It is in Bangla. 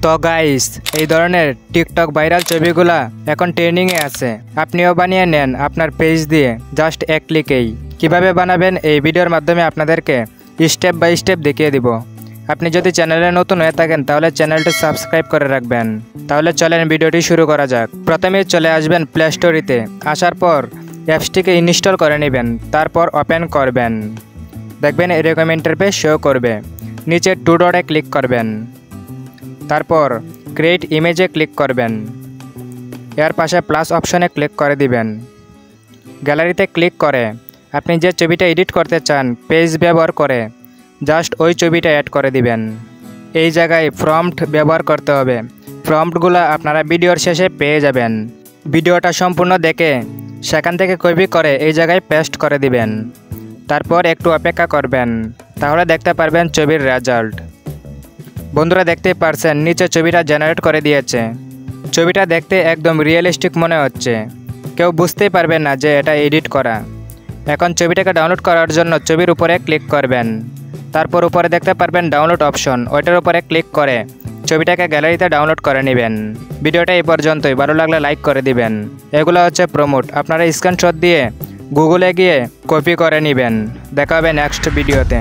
তো গাইস, এই ধরনের টিকটক ভাইরাল ছবিগুলা এখন ট্রেন্ডিংয়ে আছে। আপনিও বানিয়ে নেন আপনার পেজ দিয়ে জাস্ট এক ক্লিকেই। কিভাবে বানাবেন এই ভিডিওর মাধ্যমে আপনাদেরকে স্টেপ বাই স্টেপ দেখিয়ে দিব। আপনি যদি চ্যানেলে নতুন হয়ে থাকেন তাহলে চ্যানেলটি সাবস্ক্রাইব করে রাখবেন। তাহলে চলেন ভিডিওটি শুরু করা যাক। প্রথমে চলে আসবেন প্লে স্টোরিতে। আসার পর অ্যাপসটিকে ইনস্টল করে নেবেন, তারপর ওপেন করবেন। দেখবেন এরকম ইন্টারফেস শো করবে। নিচে টু ডটে ক্লিক করবেন, তারপর ক্রিয়েট ইমেজে ক্লিক করবেন। এর পাশে প্লাস অপশনে ক্লিক করে দিবেন। গ্যালারিতে ক্লিক করে আপনি যে ছবিটা এডিট করতে চান পেজ ব্যবহার করে জাস্ট ওই ছবিটা অ্যাড করে দিবেন। এই জায়গায় প্রম্পট ব্যবহার করতে হবে। প্রম্পটগুলো আপনারা ভিডিওর শেষে পেয়ে যাবেন। ভিডিওটা সম্পূর্ণ দেখে সেখান থেকে কপি করে এই জায়গায় পেস্ট করে দিবেন। তারপর একটু অপেক্ষা করবেন, তাহলে দেখতে পারবেন ছবির রেজাল্ট। বন্ধুরা, দেখতেই পারছেন নিচে ছবিটা জেনারেট করে দিয়েছে। ছবিটা দেখতে একদম রিয়েলিস্টিক মনে হচ্ছে, কেউ বুঝতেই পারবে না যে এটা এডিট করা। এখন ছবিটাকে ডাউনলোড করার জন্য ছবির উপরে ক্লিক করবেন, তারপর উপরে দেখতে পারবেন ডাউনলোড অপশন, ওইটার উপরে ক্লিক করে ছবিটাকে গ্যালারিতে ডাউনলোড করে নেবেন। ভিডিওটা এই পর্যন্তই, ভালো লাগলে লাইক করে দিবেন। এগুলো হচ্ছে প্রমোট, আপনারা স্ক্রিনশট দিয়ে গুগলে গিয়ে কপি করে নেবেন। দেখা হবে নেক্সট ভিডিওতে।